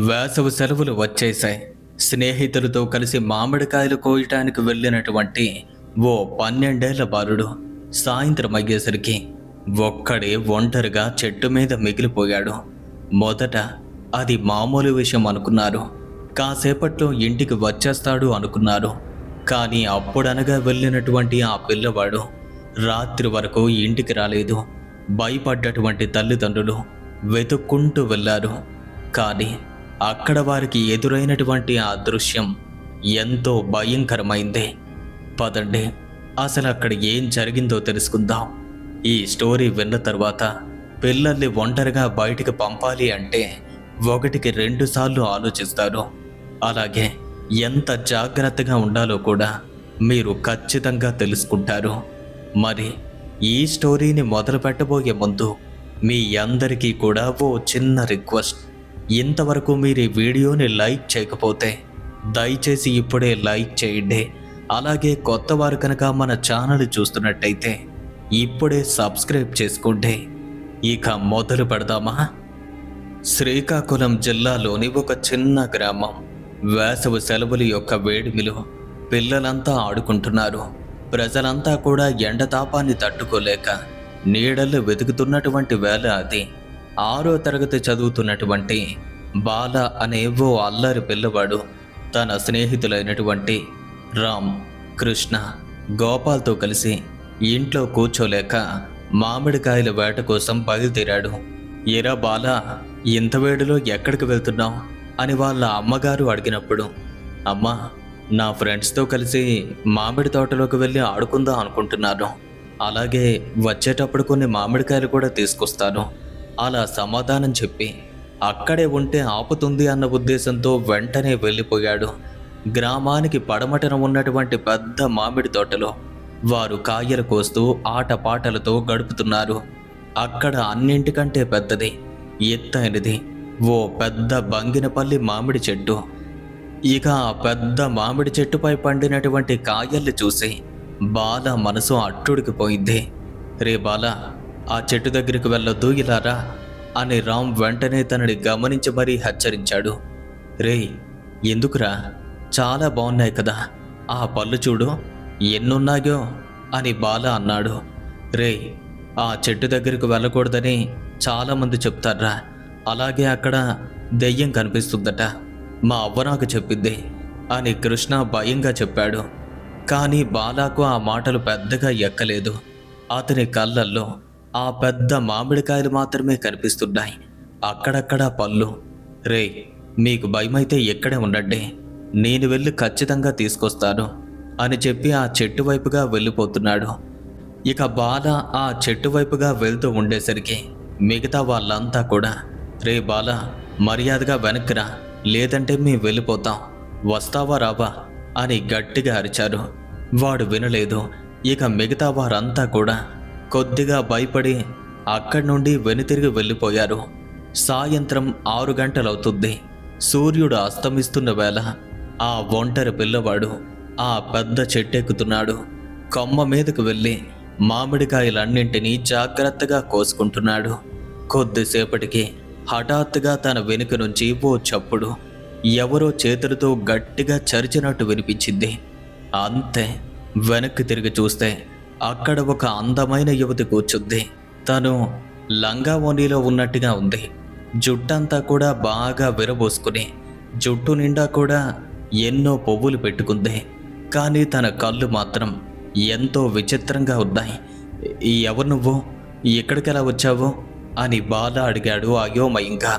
వేసవి సెలవులు వచ్చేశాయి. స్నేహితులతో కలిసి మామిడికాయలు కోయటానికి వెళ్ళినటువంటి ఓ 12 ఏళ్ల బాలుడు సాయంత్రం అయ్యేసరికి ఒక్కడే ఒంటరిగా చెట్టు మీద మిగిలిపోయాడు. మొదట అది మామూలు విషయం అనుకున్నారు. కాసేపట్లో ఇంటికి వచ్చేస్తాడు అనుకున్నారు. కానీ అప్పుడనగా వెళ్ళినటువంటి ఆ పిల్లవాడు రాత్రి వరకు ఇంటికి రాలేదు. భయపడ్డటువంటి తల్లిదండ్రులు వెతుక్కుంటూ వెళ్ళారు. కానీ అక్కడ వారికి ఎదురైనటువంటి ఆ దృశ్యం ఎంతో భయంకరమైంది. పదండి, అసలు అక్కడ ఏం జరిగిందో తెలుసుకుందాం. ఈ స్టోరీ విన్న తర్వాత పిల్లల్ని ఒంటరిగా బయటికి పంపాలి అంటే 1కి 2 సార్లు ఆలోచిస్తారు. అలాగే ఎంత జాగ్రత్తగా ఉండాలో కూడా మీరు ఖచ్చితంగా తెలుసుకుంటారు. మరి ఈ స్టోరీని మొదలు పెట్టబోయే ముందు మీ అందరికీ కూడా ఓ చిన్న రిక్వెస్ట్. ఇంతవరకు మీరు ఈ వీడియోని లైక్ చేయకపోతే దయచేసి ఇప్పుడే లైక్ చేయండి. అలాగే కొత్త వారు కనుక మన ఛానల్ చూస్తున్నట్టయితే ఇప్పుడే సబ్స్క్రైబ్ చేసుకోండి. ఇక మొదలు పెడదామా? శ్రీకాకుళం జిల్లాలోని ఒక చిన్న గ్రామం. వేసవి సెలవుల యొక్క వేడిమిలో పిల్లలంతా ఆడుకుంటున్నారు. ప్రజలంతా కూడా ఎండతాపాన్ని తట్టుకోలేక నీడలు వెతుకుతున్నటువంటి వేళ అది. 6వ తరగతి చదువుతున్నటువంటి బాల అనే ఓ అల్లరి పిల్లవాడు తన స్నేహితులైనటువంటి రామ్, కృష్ణ, గోపాల్తో కలిసి ఇంట్లో కూర్చోలేక మామిడికాయల వేట కోసం బయలుదేరాడు. ఎరా బాల, ఇంత వేడిలో ఎక్కడికి వెళ్తున్నావు అని వాళ్ళ అమ్మగారు అడిగినప్పుడు, అమ్మా, నా ఫ్రెండ్స్తో కలిసి మామిడి తోటలోకి వెళ్ళి ఆడుకుందాం అనుకుంటున్నాను. అలాగే వచ్చేటప్పుడు కొన్ని మామిడికాయలు కూడా తీసుకొస్తాను అలా సమాధానం చెప్పి అక్కడే ఉంటే ఆపుతుంది అన్న ఉద్దేశంతో వెంటనే వెళ్ళిపోయాడు. గ్రామానికి పడమటన ఉన్నటువంటి పెద్ద మామిడి తోటలో వారు కాయలు కోస్తూ ఆటపాటలతో గడుపుతున్నారు. అక్కడ అన్నింటికంటే పెద్దది, ఎత్తైనది ఓ పెద్ద బంగినపల్లి మామిడి చెట్టు. ఇక ఆ పెద్ద మామిడి చెట్టుపై పండినటువంటి కాయల్ని చూసి బాల మనసు అట్టుడికిపోయింది. రే బాల, ఆ చెట్టు దగ్గరికి వెళ్ళొద్దు, ఇలా రా అని రామ్ వెంటనే తనని గమనించి మరీ హెచ్చరించాడు. రేయ్, ఎందుకురా? చాలా బాగున్నాయి కదా, ఆ పళ్ళు చూడు ఎన్నున్నాయో అని బాల అన్నాడు. రేయ్, ఆ చెట్టు దగ్గరికి వెళ్ళకూడదని చాలామంది చెప్తారా. అలాగే అక్కడ దెయ్యం కనిపిస్తుందట, మా అవ్వ నాకు చెప్పింది అని కృష్ణ భయంగా చెప్పాడు. కానీ బాలాకు ఆ మాటలు పెద్దగా ఎక్కలేదు. అతని కళ్ళల్లో ఆ పెద్ద మామిడికాయలు మాత్రమే కనిపిస్తున్నాయి, అక్కడక్కడా పళ్ళు. రేయ్, మీకు భయమైతే ఎక్కడే ఉండండి, నేను వెళ్ళి ఖచ్చితంగా తీసుకొస్తాను అని చెప్పి ఆ చెట్టు వైపుగా వెళ్ళిపోతున్నాడు. ఇక బాల ఆ చెట్టు వైపుగా వెళ్తూ ఉండేసరికి మిగతా వాళ్ళంతా కూడా, రే బాల, మర్యాదగా వెనక్కిరా, లేదంటే మేము వెళ్ళిపోతాం, వస్తావా రావా అని గట్టిగా అరిచారు. వాడు వినలేదు. ఇక మిగతా వారంతా కూడా కొద్దిగా భయపడి అక్కడి నుండి వెనుతిరిగి వెళ్ళిపోయారు. సాయంత్రం 6 గంటలవుతుంది. సూర్యుడు అస్తమిస్తున్న వేళ ఆ ఒంటరి పిల్లవాడు ఆ పెద్ద చెట్టెక్కుతున్నాడు. కొమ్మ మీదకు వెళ్ళి మామిడికాయలన్నింటినీ జాగ్రత్తగా కోసుకుంటున్నాడు. కొద్దిసేపటికి హఠాత్తుగా తన వెనుక నుంచి ఓ చప్పుడు ఎవరో చేతులతో గట్టిగా చరిచినట్టు వినిపించింది. అంతే, వెనక్కి తిరిగి చూస్తే అక్కడ ఒక అందమైన యువతి కూర్చుంది. తను లంగా ఓణీలో ఉన్నట్టుగా ఉంది. జుట్టంతా కూడా బాగా విరబోసుకుని జుట్టు నిండా కూడా ఎన్నో పువ్వులు పెట్టుకుంది. కానీ తన కళ్ళు మాత్రం ఎంతో విచిత్రంగా ఉన్నాయి. ఎవరు నువ్వు? ఎక్కడికెలా వచ్చావు అని బాల అడిగాడు అయోమయంగా.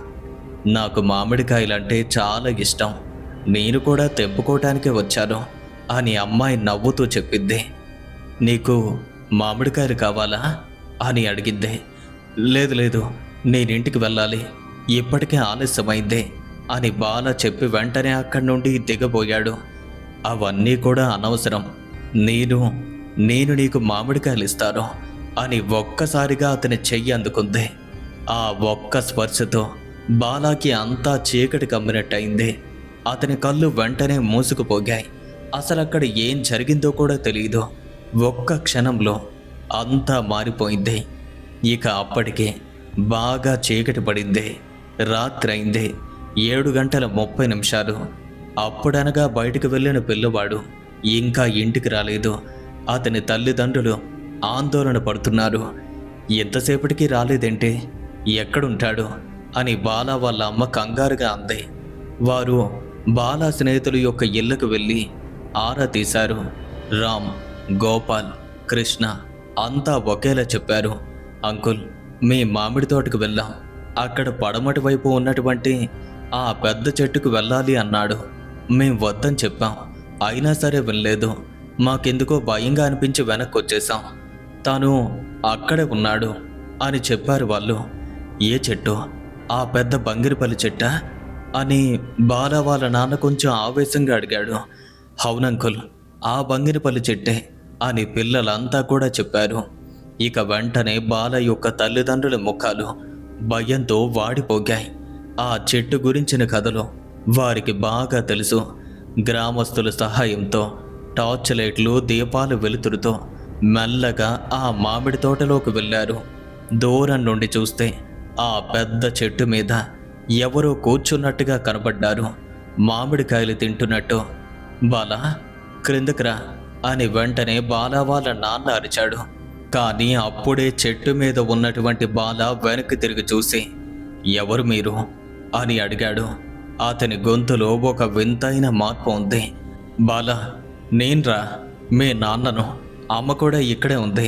నాకు మామిడికాయలంటే చాలా ఇష్టం, నేను కూడా తెంపుకోవటానికే వచ్చాను అని అమ్మాయి నవ్వుతూ చెప్పింది. నీకు మామిడికాయలు కావాలా అని అడిగింది. లేదు లేదు, నేనింటికి వెళ్ళాలి, ఇప్పటికే ఆలస్యమైంది అని బాల చెప్పి వెంటనే అక్కడి నుండి దిగబోయాడు. అవన్నీ కూడా అనవసరం, నేను నీకు మామిడికాయలు ఇస్తాను అని ఒక్కసారిగా అతని చెయ్యి అందుకుంది. ఆ ఒక్క స్పర్శతో బాలాకి అంతా చీకటి కమ్మినట్టయింది. అతని కళ్ళు వెంటనే మూసుకుపోగాయి. అసలు అక్కడ ఏం జరిగిందో కూడా తెలియదు. ఒక్క క్షణంలో అంతా మారిపోయింది. ఇక అప్పటికే బాగా చీకటి పడింది, రాత్రైంది. 7:30 అప్పుడనగా బయటికి వెళ్ళిన పిల్లవాడు ఇంకా ఇంటికి రాలేదు. అతని తల్లిదండ్రులు ఆందోళన పడుతున్నారు. ఎంతసేపటికి రాలేదేంటి, ఎక్కడుంటాడు అని బాలా వాళ్ళ అమ్మ కంగారుగా అంది. వారు బాలా స్నేహితుల యొక్క ఇళ్లకు వెళ్ళి ఆరా తీశారు. రామ్, గోపాల్, కృష్ణ అంతా ఒకేలా చెప్పారు. అంకుల్, మీ మామిడి తోటకు వెళ్ళాం. అక్కడ పడమటి వైపు ఉన్నటువంటి ఆ పెద్ద చెట్టుకు వెళ్ళాలి అన్నాడు. మేం వద్దని చెప్పాం. అయినా సరే వెళ్ళలేదు. మాకెందుకో భయంగా అనిపించి వెనక్కి వచ్చేసాం. తాను అక్కడే ఉన్నాడు అని చెప్పారు వాళ్ళు. ఏ చెట్టు? ఆ పెద్ద బంగిరిపల్లి చెట్టా అని బాలా వాళ్ళ నాన్న కొంచెం ఆవేశంగా అడిగాడు. అవునంకుల్, ఆ బంగిరిపల్లి చెట్టే అని పిల్లలంతా కూడా చెప్పారు. ఇక వెంటనే బాల యొక్క తల్లిదండ్రుల ముఖాలు భయంతో వాడిపోగాయి. ఆ చెట్టు గురించిన కథలు వారికి బాగా తెలుసు. గ్రామస్తుల సహాయంతో టార్చ్ లైట్లు, దీపాలు వెలుతురుతో మెల్లగా ఆ మామిడి తోటలోకి వెళ్ళారు. దూరం నుండి చూస్తే ఆ పెద్ద చెట్టు మీద ఎవరో కూర్చున్నట్టుగా కనబడ్డారు, మామిడికాయలు తింటున్నట్టు. బాలా, క్రిందకురా అని వెంటనే బాలా వాళ్ళ నాన్న అరిచాడు. కానీ అప్పుడే చెట్టు మీద ఉన్నటువంటి బాలా వెనక్కి తిరిగి చూసి, ఎవరు మీరు అని అడిగాడు. అతని గొంతులో ఒక వింతైన మార్పు ఉంది. బాలా, నేన్రా, మీ నాన్నను. అమ్మ కూడా ఇక్కడే ఉంది.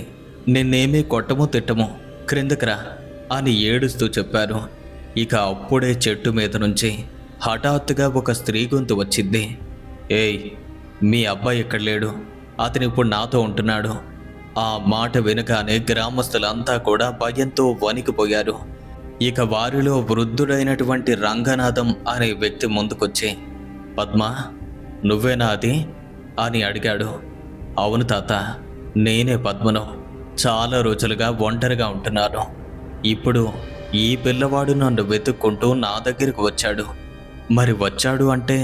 నిన్నేమీ కొట్టము తిట్టము, క్రిందకురా అని ఏడుస్తూ చెప్పారు. ఇక అప్పుడే చెట్టు మీద నుంచి హఠాత్తుగా ఒక స్త్రీ గొంతు వచ్చింది. ఏయ్, మీ అబ్బాయి ఇక్కడ లేడు, అతను ఇప్పుడు నాతో ఉంటున్నాడు. ఆ మాట వినగానే గ్రామస్తులంతా కూడా భయంతో వణికిపోయారు. ఇక వారిలో వృద్ధుడైనటువంటి రంగనాథం అనే వ్యక్తి ముందుకొచ్చి, పద్మ, నువ్వేనా అది అని అడిగాడు. అవును తాత, నేనే పద్మను. చాలా రోజులుగా ఒంటరిగా ఉంటున్నాను. ఇప్పుడు ఈ పిల్లవాడు నన్ను వెతుక్కుంటూ నా దగ్గరికి వచ్చాడు. మరి వచ్చాడు అంటే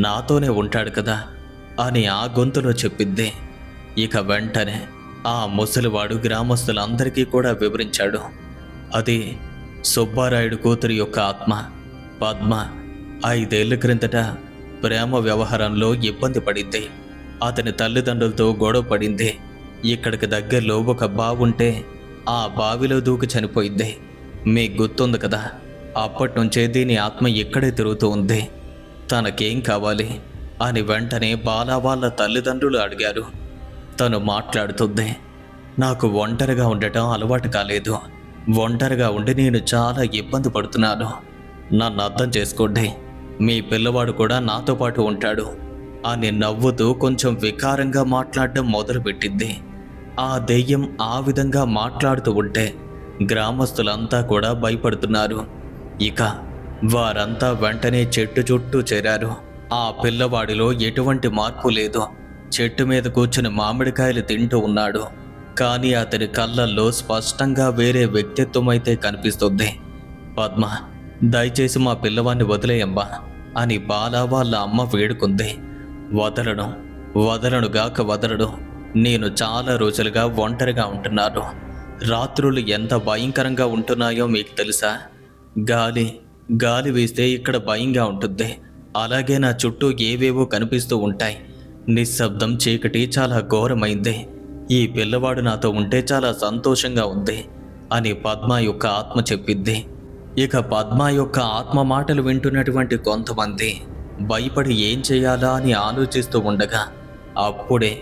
నాతోనే ఉంటాడు కదా అని ఆ గొంతులో చెప్పింది. ఇక వెంటనే ఆ ముసలివాడు గ్రామస్తులందరికీ కూడా వివరించాడు. అది సుబ్బారాయుడు కూతురి యొక్క ఆత్మ పద్మ. 5 ఏళ్ల క్రిందట ప్రేమ వ్యవహారంలో ఇబ్బంది పడింది. అతని తల్లిదండ్రులతో గొడవ పడింది. ఇక్కడికి దగ్గరలో ఒక బావుంటే ఆ బావిలో దూకి చనిపోయింది. మీకు గుర్తుంది కదా. అప్పటి నుంచే దీని ఆత్మ ఇక్కడే తిరుగుతూ ఉంది. తనకేం కావాలి అని వెంటనే బాలా వాళ్ళ తల్లిదండ్రులు అడిగారు. తను మాట్లాడుతుంది, నాకు ఒంటరిగా ఉండటం అలవాటు కాలేదు. ఒంటరిగా ఉండి నేను చాలా ఇబ్బంది పడుతున్నాను. నన్ను అర్థం చేసుకోండి. మీ పిల్లవాడు కూడా నాతో పాటు ఉంటాడు అని నవ్వుతూ కొంచెం వికారంగా మాట్లాడడం మొదలుపెట్టింది. ఆ దెయ్యం ఆ విధంగా మాట్లాడుతూ ఉంటే గ్రామస్తులంతా కూడా భయపడుతున్నారు. ఇక వారంతా వెంటనే చెట్టు చుట్టూ చేరారు. ఆ పిల్లవాడిలో ఎటువంటి మార్పు లేదు. చెట్టు మీద కూర్చుని మామిడికాయలు తింటూ ఉన్నాడు. కానీ అతని కళ్ళల్లో స్పష్టంగా వేరే వ్యక్తిత్వం అయితే కనిపిస్తుంది. పద్మ, దయచేసి మా పిల్లవాడిని వదిలేయమ్మా అని బాలా వాళ్ళ అమ్మ వేడుకుంది. వదలనుగాక వదలడు. నేను చాలా రోజులుగా ఒంటరిగా ఉంటున్నాను. రాత్రులు ఎంత భయంకరంగా ఉంటున్నాయో మీకు తెలుసా? గాలి వీస్తే ఇక్కడ భయంగా ఉంటుంది. అలాగే నా చుట్టూ ఏవేవో కనిపిస్తూ ఉంటాయి. నిశ్శబ్దం, చీకటి చాలా ఘోరమైంది. ఈ పిల్లవాడు నాతో ఉంటే చాలా సంతోషంగా ఉంది అని పద్మ యొక్క ఆత్మ చెప్పింది. ఇక పద్మ యొక్క ఆత్మ మాటలు వింటున్నటువంటి కొంతమంది భయపడి ఏం చేయాలా అని ఆలోచిస్తూ ఉండగా అప్పుడే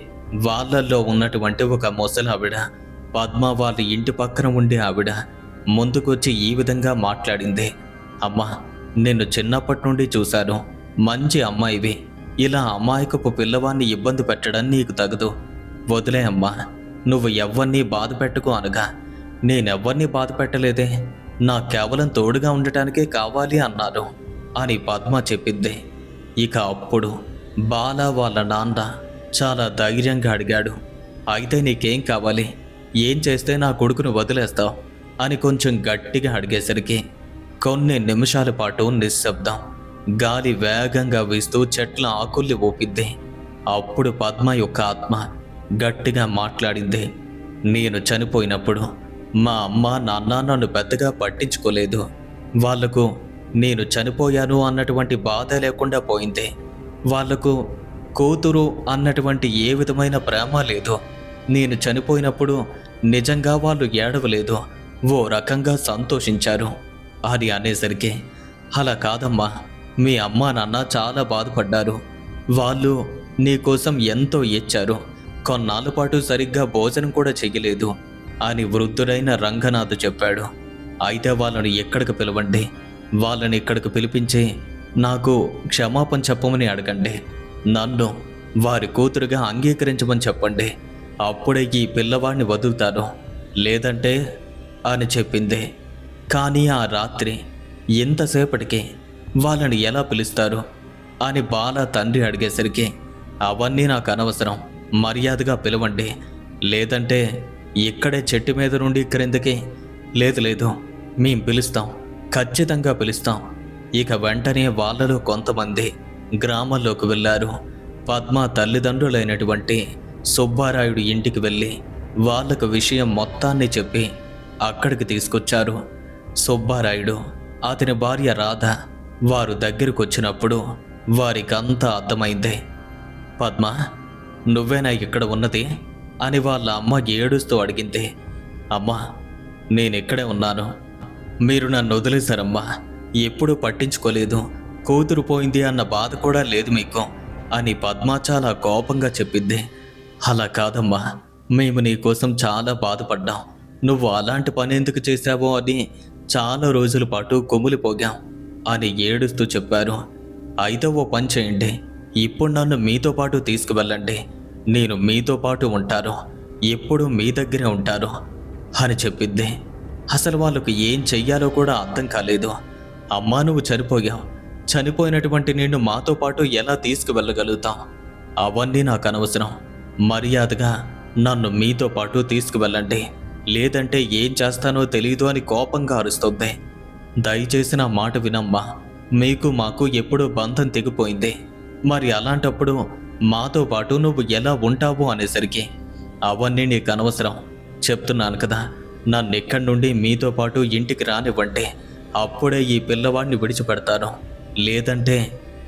వాళ్ళల్లో ఉన్నటువంటి ఒక ముసలావిడ, పద్మ వాళ్ళ ఇంటి పక్కన ఉండే ఆవిడ ముందుకొచ్చి ఈ విధంగా మాట్లాడింది. అమ్మా, నిన్ను చిన్నప్పటి నుండి చూశాను. మంచి అమ్మాయివి. ఇలా అమాయకపు పిల్లవాన్ని ఇబ్బంది పెట్టడం నీకు తగదు. వదిలే అమ్మా, నువ్వు ఎవ్వరినీ బాధ పెట్టుకో అనగా నేనెవ్వరినీ బాధ పెట్టలేదే. నా కేవలం తోడుగా ఉండటానికే కావాలి అన్నారు అని పద్మ చెప్పింది. ఇక అప్పుడు బాలా వాళ్ళ నాన్న చాలా ధైర్యంగా అడిగాడు, అయితే నీకేం కావాలి? ఏం చేస్తే నా కొడుకును వదిలేస్తావు అని కొంచెం గట్టిగా అడిగేసరికి కొన్ని నిమిషాల పాటు నిశ్శబ్దం. గాలి వేగంగా వీస్తూ చెట్ల ఆకుల్ని ఊపిద్ది. అప్పుడు పద్మ యొక్క ఆత్మ గట్టిగా మాట్లాడింది. నేను చనిపోయినప్పుడు మా అమ్మ నాన్న నన్ను పెద్దగా పట్టించుకోలేదు. వాళ్లకు నేను చనిపోయాను అన్నటువంటి బాధ లేకుండా పోయింది. వాళ్లకు కూతురు అన్నటువంటి ఏ విధమైన ప్రేమ లేదు. నేను చనిపోయినప్పుడు నిజంగా వాళ్ళు ఏడవలేదు, ఓ రకంగా సంతోషించారు అని అనేసరికి, అలా కాదమ్మా, మీ అమ్మా నాన్న చాలా బాధపడ్డారు. వాళ్ళు నీకోసం ఎంతో ఇచ్చారు, కొన్నాళ్ళ పాటు సరిగ్గా భోజనం కూడా చెయ్యలేదు అని వృద్ధుడైన రంగనాథ్ చెప్పాడు. అయితే వాళ్ళని ఎక్కడికి పిలవండి, వాళ్ళని ఇక్కడికి పిలిపించి నాకు క్షమాపణ చెప్పమని అడగండి, నన్ను వారి కూతురుగా అంగీకరించమని చెప్పండి, అప్పుడే ఈ పిల్లవాడిని వదులుతాను, లేదంటే అని చెప్పింది. కానీ ఆ రాత్రి ఎంతసేపటికి వాళ్ళని ఎలా పిలుస్తారు అని బాల తండ్రి అడిగేసరికి, అవన్నీ నాకు అనవసరం, మర్యాదగా పిలవండి, లేదంటే ఇక్కడే చెట్టు మీద నుండి క్రిందకి, లేదు మేం పిలుస్తాం, ఖచ్చితంగా పిలుస్తాం. ఇక వెంటనే వాళ్ళలో కొంతమంది గ్రామంలోకి వెళ్ళారు. పద్మ తల్లిదండ్రులైనటువంటి సుబ్బారాయుడు ఇంటికి వెళ్ళి వాళ్ళకు విషయం మొత్తాన్ని చెప్పి అక్కడికి తీసుకొచ్చారు. సుబ్బారాయుడు, అతని భార్య రాధ వారు దగ్గరకు వచ్చినప్పుడు వారికంతా అర్థమైంది. పద్మ, నువ్వేనా ఇక్కడ ఉన్నది అని వాళ్ళ అమ్మ ఏడుస్తూ అడిగింది. అమ్మా, నేనిక్కడే ఉన్నాను, మీరు నన్ను వదిలేశారమ్మా, ఎప్పుడూ పట్టించుకోలేదు, కూతురు పోయింది అన్న బాధ కూడా లేదు మీకు అని పద్మ చాలా కోపంగా చెప్పింది. అలా కాదమ్మా, మేము నీ కోసం చాలా బాధపడ్డాం, నువ్వు అలాంటి పని ఎందుకు చేశావో అని చాలా రోజుల పాటు కొమ్ములిపోగాం అని ఏడుస్తూ చెప్పారు. అయితే ఓ పని చేయండి, ఇప్పుడు నన్ను మీతో పాటు తీసుకువెళ్ళండి, నేను మీతో పాటు ఉంటాను, ఎప్పుడూ మీ దగ్గరే ఉంటాను అని చెప్పింది. అసలు వాళ్ళకు ఏం చెయ్యాలో కూడా అర్థం కాలేదు. అమ్మా, నువ్వు చనిపోయావు, చనిపోయినటువంటి నిన్ను మాతో పాటు ఎలా తీసుకువెళ్ళగలుగుతాం? అవన్నీ నాకు అనవసరం, మర్యాదగా నన్ను మీతో పాటు తీసుకువెళ్ళండి, లేదంటే ఏం చేస్తానో తెలీదు అని కోపంగా అరుస్తుంది. దయచేసి నా మాట వినమ్మా, మీకు మాకు ఎప్పుడూ బంధం తెగిపోయింది, మరి అలాంటప్పుడు మాతో పాటు నువ్వు ఎలా ఉంటావు అనేసరికి, అవన్నీ నీకు అనవసరం, చెప్తున్నాను కదా, నన్ను ఇక్కడి నుండి మీతో పాటు ఇంటికి రానివ్వండి, అప్పుడే ఈ పిల్లవాడిని విడిచిపెడతాను, లేదంటే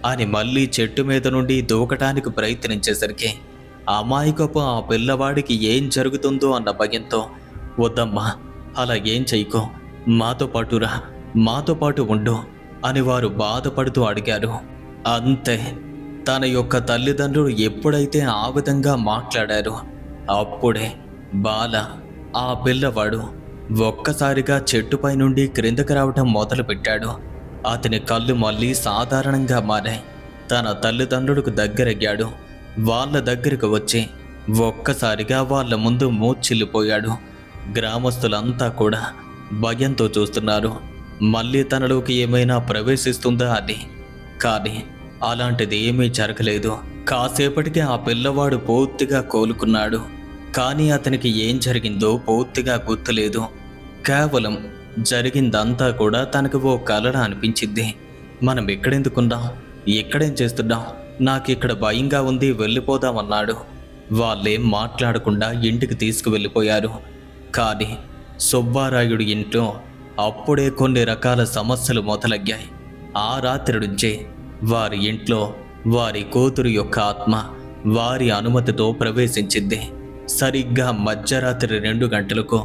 అని మళ్ళీ చెట్టు మీద నుండి దూకటానికి ప్రయత్నించేసరికి అమాయకపు ఆ పిల్లవాడికి ఏం జరుగుతుందో అన్న భయంతో, వద్దమ్మా, అలా ఏం చెయ్యకో, మాతో పాటు రా, మాతో పాటు ఉండు అని వారు బాధపడుతూ అడిగారు. అంతే, తన యొక్క తల్లిదండ్రులు ఎప్పుడైతే ఆ విధంగా మాట్లాడారో అప్పుడే బాల, ఆ పిల్లవాడు ఒక్కసారిగా చెట్టుపై నుండి క్రిందకి రావటం మొదలుపెట్టాడు. అతని కళ్ళు మళ్ళీ సాధారణంగా మారాయి. తన తల్లిదండ్రులకు దగ్గరయ్యాడు. వాళ్ళ దగ్గరకు వచ్చి ఒక్కసారిగా వాళ్ళ ముందు మూర్ఛిల్లిపోయాడు. గ్రామస్తులంతా కూడా భయంతో చూస్తున్నారు, మళ్ళీ తనలోకి ఏమైనా ప్రవేశిస్తుందా అని. కానీ అలాంటిది ఏమీ జరగలేదు. కాసేపటికి ఆ పిల్లవాడు పూర్తిగా కోలుకున్నాడు. కానీ అతనికి ఏం జరిగిందో పూర్తిగా గుర్తులేదు. కేవలం జరిగిందంతా కూడా తనకు ఓ కలలా అనిపించింది. మనం ఎక్కడెందుకున్నాం, ఎక్కడేం చేస్తున్నాం, నాకు ఇక్కడ భయంగా ఉంది, వెళ్ళిపోదామన్నాడు. వాళ్ళేం మాట్లాడకుండా ఇంటికి తీసుకువెళ్ళిపోయారు. కానీ సుబ్బారాయుడు ఇంట్లో అప్పుడే కొన్ని రకాల సమస్యలు మొదలయ్యాయి. ఆ రాత్రి నుంచే వారి ఇంట్లో వారి కూతురు యొక్క ఆత్మ వారి అనుమతితో ప్రవేశించింది. సరిగ్గా మధ్యరాత్రి 2 గంటలకు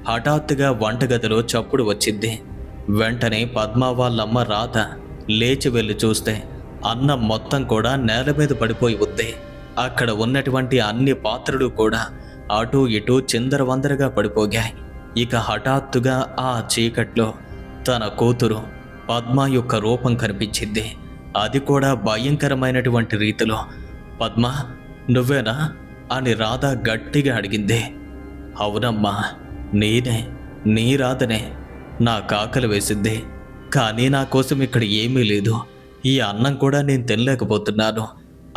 హఠాత్తుగా వంటగదిలో చప్పుడు వచ్చింది. వెంటనే పద్మ వాళ్ళమ్మ రాధ లేచి వెళ్ళి చూస్తే అన్నం మొత్తం కూడా నేల మీద పడిపోయి ఉంది. అక్కడ ఉన్నటువంటి అన్ని పాత్రలు కూడా అటూ ఇటూ చిందరవందరగా పడిపోయాయి. ఇక హఠాత్తుగా ఆ చీకట్లో తన కూతురు పద్మ యొక్క రూపం కనిపించింది. అది కూడా భయంకరమైనటువంటి రీతిలో. పద్మ, నువ్వేనా అని రాధ గట్టిగా అడిగింది. అవునమ్మా, నేనే, నీ రాధనే. నా ఆకలి వేసింది, కానీ నా కోసం ఇక్కడ ఏమీ లేదు, ఈ అన్నం కూడా నేను తినలేకపోతున్నాను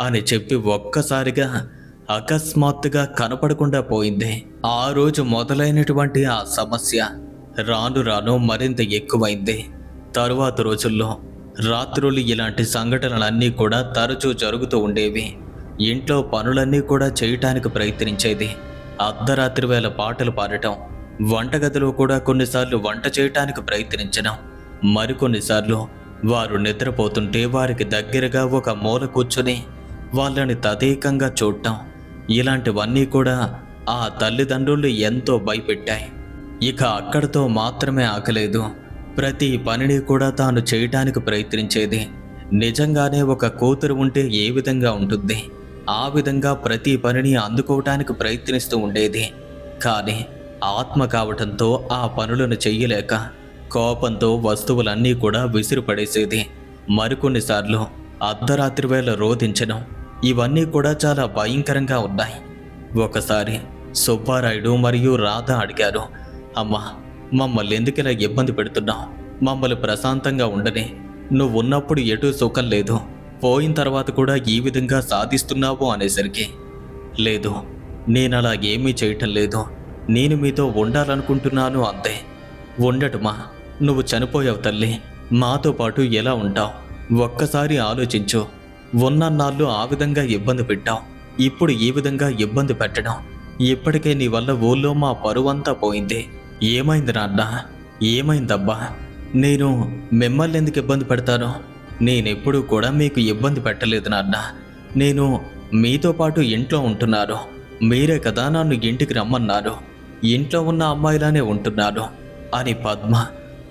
అని చెప్పి ఒక్కసారిగా అకస్మాత్తుగా కనపడకుండా పోయింది. ఆ రోజు మొదలైనటువంటి ఆ సమస్య రాను రాను మరింత ఎక్కువైంది. తరువాత రోజుల్లో రాత్రులు ఇలాంటి సంఘటనలన్నీ కూడా తరచూ జరుగుతూ ఉండేవి. ఇంట్లో పనులన్నీ కూడా చేయటానికి ప్రయత్నించేది. అర్ధరాత్రి వేళ పాటలు పాడటం, వంటగదిలో కూడా కొన్నిసార్లు వంట చేయటానికి ప్రయత్నించడం, మరికొన్నిసార్లు వారు నిద్రపోతుంటే వారికి దగ్గరగా ఒక మూల కూర్చుని వాళ్ళని తదేకంగా చూడటం, ఇలాంటివన్నీ కూడా ఆ తల్లిదండ్రులు ఎంతో భయపెట్టాయి. ఇక అక్కడితో మాత్రమే ఆగలేదు. ప్రతి పనిని కూడా తాను చేయటానికి ప్రయత్నించేది. నిజంగానే ఒక కూతురు ఉంటే ఏ విధంగా ఉంటుంది, ఆ విధంగా ప్రతి పనిని అందుకోవటానికి ప్రయత్నిస్తూ ఉండేది. కానీ ఆత్మ కావటంతో ఆ పనులను చెయ్యలేక కోపంతో వస్తువులన్నీ కూడా విసిరిపడేసేది. మరికొన్నిసార్లు అర్ధరాత్రి వేళ రోధించడం, ఇవన్నీ కూడా చాలా భయంకరంగా ఉన్నాయి. ఒకసారి సుబ్బారాయుడు మరియు రాధ అడిగారు, అమ్మా, మమ్మల్ని ఎందుకిలా ఇబ్బంది పెడుతున్నావు? మమ్మల్ని ప్రశాంతంగా ఉండని. నువ్వు ఉన్నప్పుడు ఎటూ సుఖం లేదు, పోయిన తర్వాత కూడా ఈ విధంగా సాధిస్తున్నావు అనేసరికి, లేదు, నేనలా ఏమీ చేయటం లేదు, నేను మీతో ఉండాలనుకుంటున్నాను అంతే. ఉండటమా? నువ్వు చనిపోయావు తల్లి, మాతో పాటు ఎలా ఉంటావు? ఒక్కసారి ఆలోచించు. ఉన్నన్నాళ్ళు ఆ విధంగా ఇబ్బంది పెట్టావు, ఇప్పుడు ఈ విధంగా ఇబ్బంది పెట్టడం, ఇప్పటికే నీ వల్ల ఊళ్ళో మా పరువంతా పోయింది. ఏమైంది నాన్న? ఏమైందబ్బా? నేను మిమ్మల్ని ఎందుకు ఇబ్బంది పెడతాను? నేనెప్పుడూ కూడా మీకు ఇబ్బంది పెట్టలేదు నాన్న. నేను మీతో పాటు ఇంట్లో ఉంటున్నాను. మీరే కదా నన్ను ఇంటికి రమ్మన్నారు. ఇంట్లో ఉన్న అమ్మాయిలానే ఉంటున్నాను అని పద్మ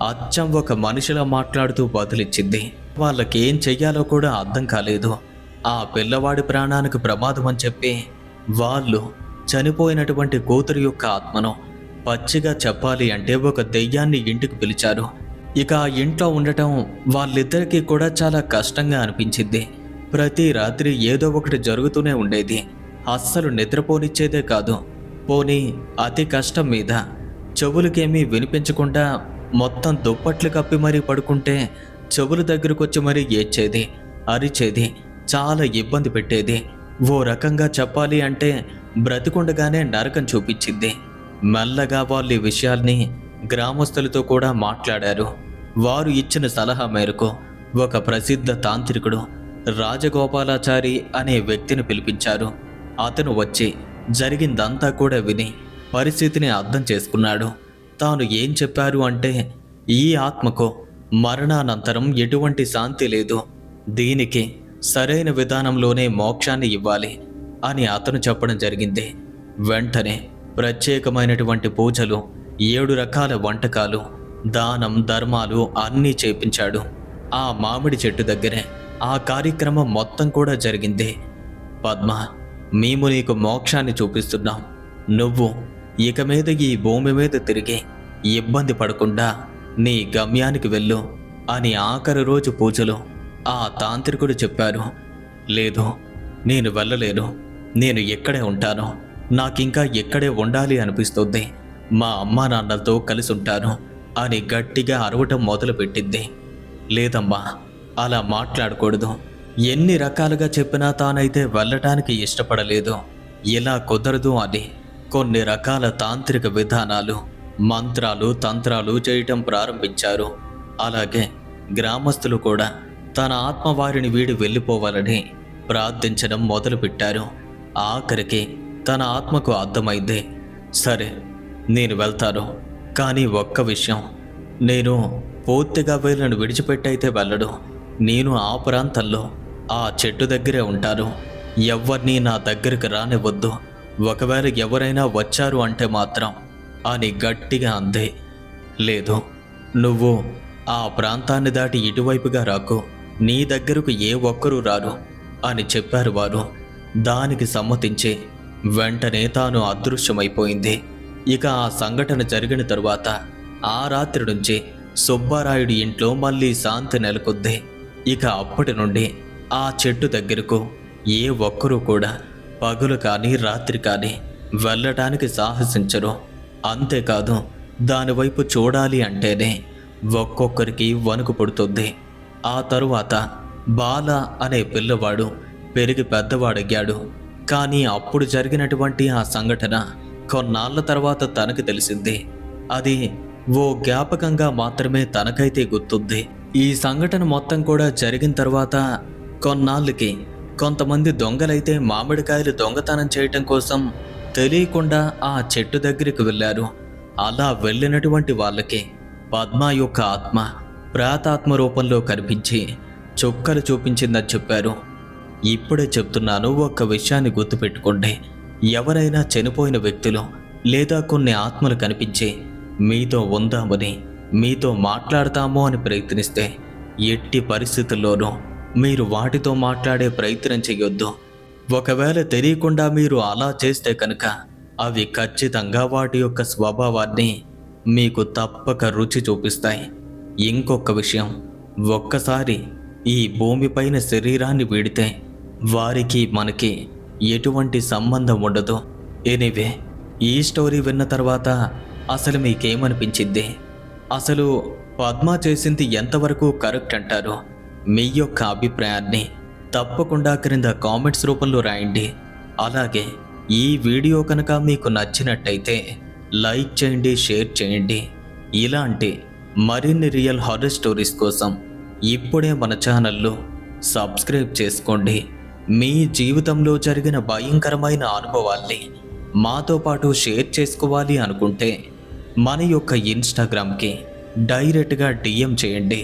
అచ్చం ఒక మనిషిలా మాట్లాడుతూ బదులిచ్చింది. వాళ్ళకేం చెయ్యాలో కూడా అర్థం కాలేదు. ఆ పిల్లవాడి ప్రాణానికి ప్రమాదం అని చెప్పి వాళ్ళు చనిపోయినటువంటి కూతురు యొక్క ఆత్మను పచ్చిగా చెప్పాలి అంటే ఒక దెయ్యాన్ని ఇంటికి పిలిచారు. ఇక ఆ ఇంట్లో ఉండటం వాళ్ళిద్దరికీ కూడా చాలా కష్టంగా అనిపించింది. ప్రతి రాత్రి ఏదో ఒకటి జరుగుతూనే ఉండేది. అస్సలు నిద్రపోనిచ్చేదే కాదు. పోనీ అతి కష్టం మీద చెవులకేమీ వినిపించకుండా మొత్తం దుప్పట్లు కప్పి మరీ పడుకుంటే చెవుల దగ్గరకొచ్చి మరీ ఏడ్చేది, అరిచేది, చాలా ఇబ్బంది పెట్టేది. ఓ రకంగా చెప్పాలి అంటే బ్రతికుండగానే నరకం చూపించింది. మెల్లగా వాళ్ళు ఈ విషయాల్ని గ్రామస్తులతో కూడా మాట్లాడారు. వారు ఇచ్చిన సలహా మేరకు ఒక ప్రసిద్ధ తాంత్రికుడు రాజగోపాలాచారి అనే వ్యక్తిని పిలిపించారు. అతను వచ్చి జరిగిందంతా కూడా విని పరిస్థితిని అర్థం చేసుకున్నాడు. తాను ఏం చెప్పారు అంటే, ఈ ఆత్మకు మరణానంతరం ఎటువంటి శాంతి లేదు, దీనికి సరైన విధానంలోనే మోక్షాన్ని ఇవ్వాలి అని అతను చెప్పడం జరిగింది. వెంటనే ప్రత్యేకమైనటువంటి పూజలు, 7 రకాల వంటకాలు, దానం ధర్మాలు అన్నీ చేపించాడు. ఆ మామిడి చెట్టు దగ్గరే ఆ కార్యక్రమం మొత్తం కూడా జరిగింది. పద్మ, మేము నీకు మోక్షాన్ని చూపిస్తున్నాం. నువ్వు ఇక మీద ఈ భూమి మీద తిరిగి ఇబ్బంది పడకుండా నీ గమ్యానికి వెళ్ళు అని ఆఖరి రోజు పూజలో ఆ తాంత్రికుడు చెప్పారు. లేదు, నేను వెళ్ళలేను, నేను ఎక్కడే ఉంటాను, నాకింకా ఎక్కడే ఉండాలి అనిపిస్తుంది, మా అమ్మా నాన్నలతో కలిసి ఉంటాను అని గట్టిగా అరవటం మొదలుపెట్టింది. లేదమ్మా, అలా మాట్లాడకూడదు. ఎన్ని రకాలుగా చెప్పినా తానైతే వెళ్ళటానికి ఇష్టపడలేదు. ఇలా కుదరదు అని కొన్ని రకాల తాంత్రిక విధానాలు, మంత్రాలు, తంత్రాలు చేయటం ప్రారంభించారు. అలాగే గ్రామస్తులు కూడా తన ఆత్మ వారిని వీడి వెళ్ళిపోవాలని ప్రార్థించడం మొదలుపెట్టారు. ఆఖరికి తన ఆత్మకు అర్థమైంది, సరే నేను వెళ్తాను, కానీ ఒక్క విషయం, నేను పూర్తిగా వీళ్ళను విడిచిపెట్టయితే వెళ్ళడు. నేను ఆ ప్రాంతంలో ఆ చెట్టు దగ్గరే ఉంటాను. ఎవరిని నా దగ్గరికి రానివ్వద్దు. ఒకవేళ ఎవరైనా వచ్చారు అంటే మాత్రం అని గట్టిగా అంది. లేదు, నువ్వు ఆ ప్రాంతాన్ని దాటి ఇటువైపుగా రాకు, నీ దగ్గరకు ఏ ఒక్కరూ రారు అని చెప్పారు వారు. దానికి సమ్మతించి వెంటనే తాను అదృశ్యమైపోయింది. ఇక ఆ సంఘటన జరిగిన తరువాత ఆ రాత్రి నుంచి సుబ్బారాయుడి ఇంట్లో మళ్ళీ శాంతి నెలకొద్ది. ఇక అప్పటి నుండి ఆ చెట్టు దగ్గరకు ఏ ఒక్కరూ కూడా పగలు కానీ రాత్రి కానీ వెళ్ళటానికి సాహసించరు. అంతేకాదు, దానివైపు చూడాలి అంటేనే ఒక్కొక్కరికి వణుకు పుడుతుంది. ఆ తరువాత బాల అనే పిల్లవాడు పెరిగి పెద్దవాడయ్యాడు. కానీ అప్పుడు జరిగినటువంటి ఆ సంఘటన కొన్నాళ్ల తర్వాత తనకు తెలిసింది. అది ఓ జ్ఞాపకంగా మాత్రమే తనకైతే గుర్తుంది. ఈ సంఘటన మొత్తం కూడా జరిగిన తర్వాత కొన్నాళ్ళకి కొంతమంది దొంగలైతే మామిడికాయలు దొంగతనం చేయటం కోసం తెలియకుండా ఆ చెట్టు దగ్గరికి వెళ్ళారు. అలా వెళ్ళినటువంటి వాళ్ళకి పద్మ యొక్క ఆత్మ ప్రేతాత్మ రూపంలో కనిపించి చుక్కలు చూపించిందని చెప్పారు. ఇప్పుడే చెప్తున్నాను, ఒక్క విషయాన్ని గుర్తుపెట్టుకోండి. ఎవరైనా చనిపోయిన వ్యక్తులు లేదా కొన్ని ఆత్మలు కనిపించి మీతో ఉందామని, మీతో మాట్లాడతాము అని ప్రయత్నిస్తే ఎట్టి పరిస్థితుల్లోనూ మీరు వాటితో మాట్లాడే ప్రయత్నం చేయొద్దు. ఒకవేళ తెలియకుండా మీరు అలా చేస్తే కనుక అవి ఖచ్చితంగా వాటి యొక్క స్వభావాన్ని మీకు తప్పక రుచి చూపిస్తాయి. ఇంకొక విషయం, ఒక్కసారి ఈ భూమిపైన శరీరాన్ని వీడితే వారికి మనకి ఎటువంటి సంబంధం ఉండదు. ఎనీవే, ఈ స్టోరీ విన్న తర్వాత అసలు మీకేమనిపించింది? అసలు పద్మ చేసింది ఎంతవరకు కరెక్ట్ అంటారు? మీ యొక్క అభిప్రాయాన్ని తప్పకుండా క్రింద కామెంట్స్ రూపంలో రాయండి. అలాగే ఈ వీడియో కనుక మీకు నచ్చినట్టయితే లైక్ చేయండి, షేర్ చేయండి. ఇలాంటి మరిన్ని రియల్ హారర్ స్టోరీస్ కోసం ఇప్పుడే మన ఛానల్ను సబ్స్క్రైబ్ చేసుకోండి. మీ జీవితంలో జరిగిన భయంకరమైన అనుభవాల్ని మాతో పాటు షేర్ చేసుకోవాలి అనుకుంటే మన యొక్క ఇన్స్టాగ్రామ్కి డైరెక్ట్గా DM చేయండి.